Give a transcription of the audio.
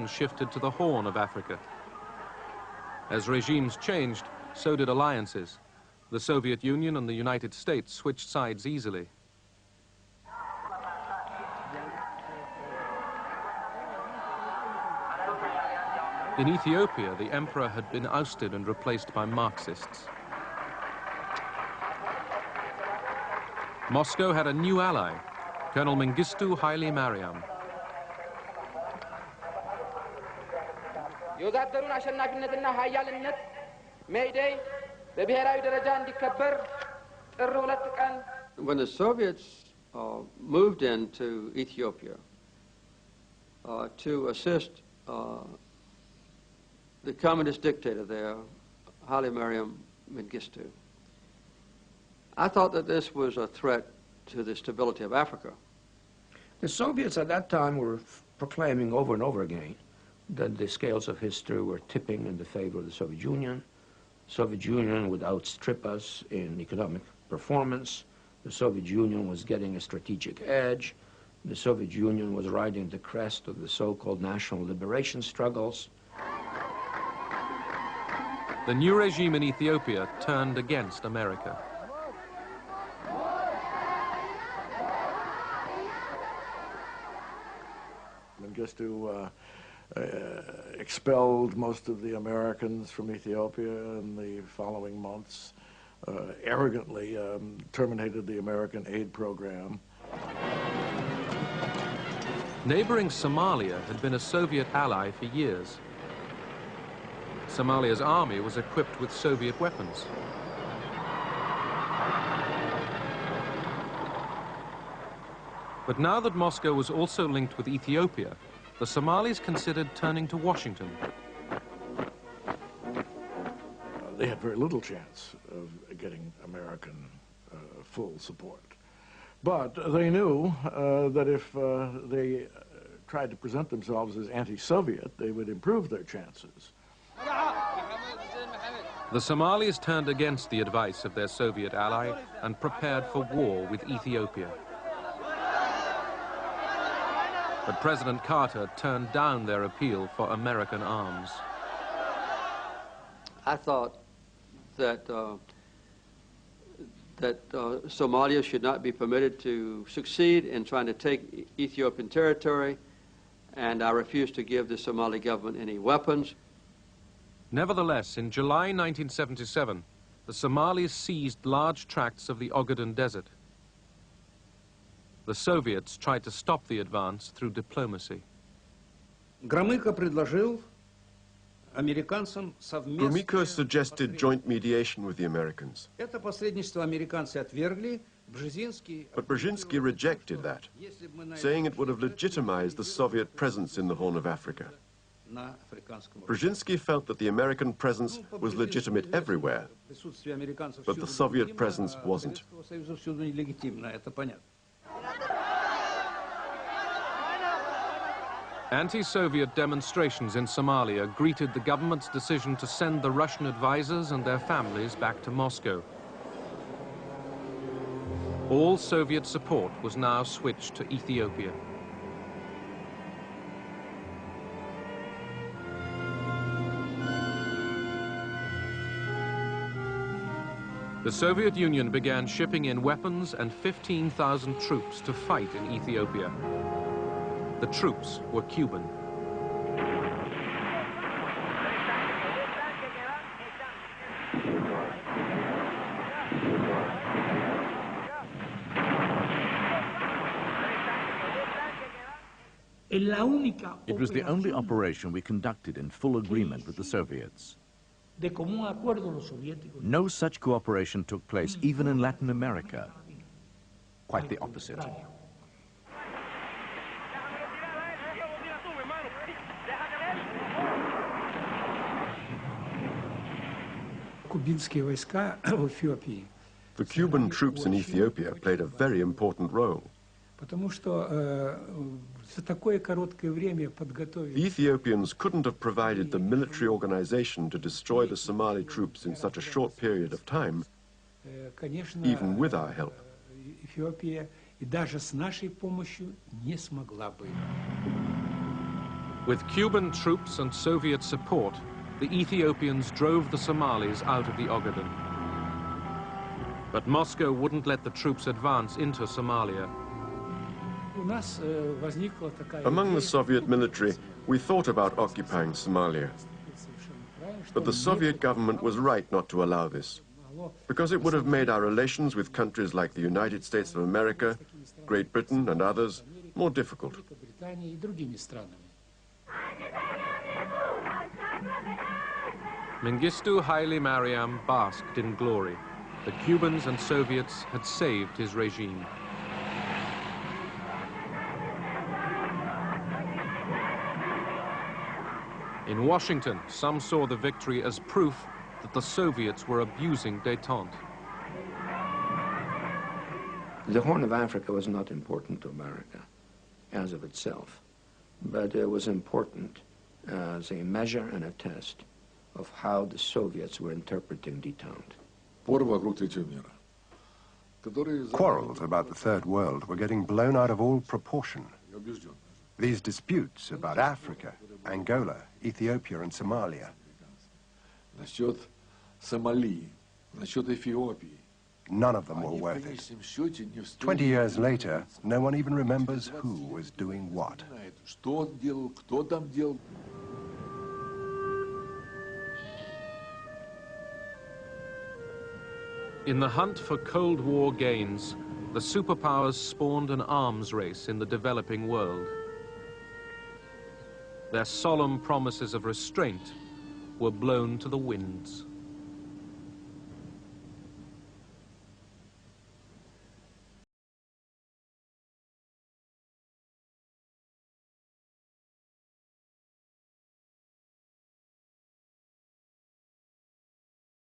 shifted to the Horn of Africa. As regimes changed, so did alliances. The Soviet Union and the United States switched sides easily. In Ethiopia, the emperor had been ousted and replaced by Marxists. Moscow had a new ally, Colonel Mengistu Haile Mariam. When the Soviets moved into Ethiopia to assist the communist dictator there, Haile Mariam Mengistu, I thought that this was a threat to the stability of Africa. The Soviets at that time were proclaiming over and over again that the scales of history were tipping in the favor of the Soviet Union. The Soviet Union would outstrip us in economic performance. The Soviet Union was getting a strategic edge. The Soviet Union was riding the crest of the so-called national liberation struggles. The new regime in Ethiopia turned against America. Mengistu expelled most of the Americans from Ethiopia in the following months, arrogantly terminated the American aid program. Neighboring Somalia had been a Soviet ally for years. Somalia's army was equipped with Soviet weapons. But now that Moscow was also linked with Ethiopia, the Somalis considered turning to Washington. They had very little chance of getting American full support. But they knew that if they tried to present themselves as anti-Soviet, they would improve their chances. The Somalis turned against the advice of their Soviet ally and prepared for war with Ethiopia. But President Carter turned down their appeal for American arms. I thought that Somalia should not be permitted to succeed in trying to take Ethiopian territory, and I refused to give the Somali government any weapons. Nevertheless, in July 1977, the Somalis seized large tracts of the Ogaden Desert. The Soviets tried to stop the advance through diplomacy. Gromyko suggested joint mediation with the Americans. But Brzezinski rejected that, saying it would have legitimized the Soviet presence in the Horn of Africa. Brzezinski felt that the American presence was legitimate everywhere, but the Soviet presence wasn't. Anti-Soviet demonstrations in Somalia greeted the government's decision to send the Russian advisors and their families back to Moscow. All Soviet support was now switched to Ethiopia. The Soviet Union began shipping in weapons and 15,000 troops to fight in Ethiopia. The troops were Cuban. It was the only operation we conducted in full agreement with the Soviets. No such cooperation took place even in Latin America. Quite the opposite. The Cuban troops in Ethiopia played a very important role. The Ethiopians couldn't have provided the military organization to destroy the Somali troops in such a short period of time, even with our help. With Cuban troops and Soviet support, the Ethiopians drove the Somalis out of the Ogaden. But Moscow wouldn't let the troops advance into Somalia. Among the Soviet military, we thought about occupying Somalia. But the Soviet government was right not to allow this, because it would have made our relations with countries like the United States of America, Great Britain and others more difficult. Mengistu Haile Mariam basked in glory. The Cubans and Soviets had saved his regime. In Washington, some saw the victory as proof that the Soviets were abusing détente. The Horn of Africa was not important to America as of itself, but it was important as a measure and a test of how the Soviets were interpreting détente. Quarrels about the Third World were getting blown out of all proportion. These disputes about Africa, Angola, Ethiopia and Somalia. None of them were worth it. 20 years later, no one even remembers who was doing what. In the hunt for Cold War gains, the superpowers spawned an arms race in the developing world. Their solemn promises of restraint were blown to the winds.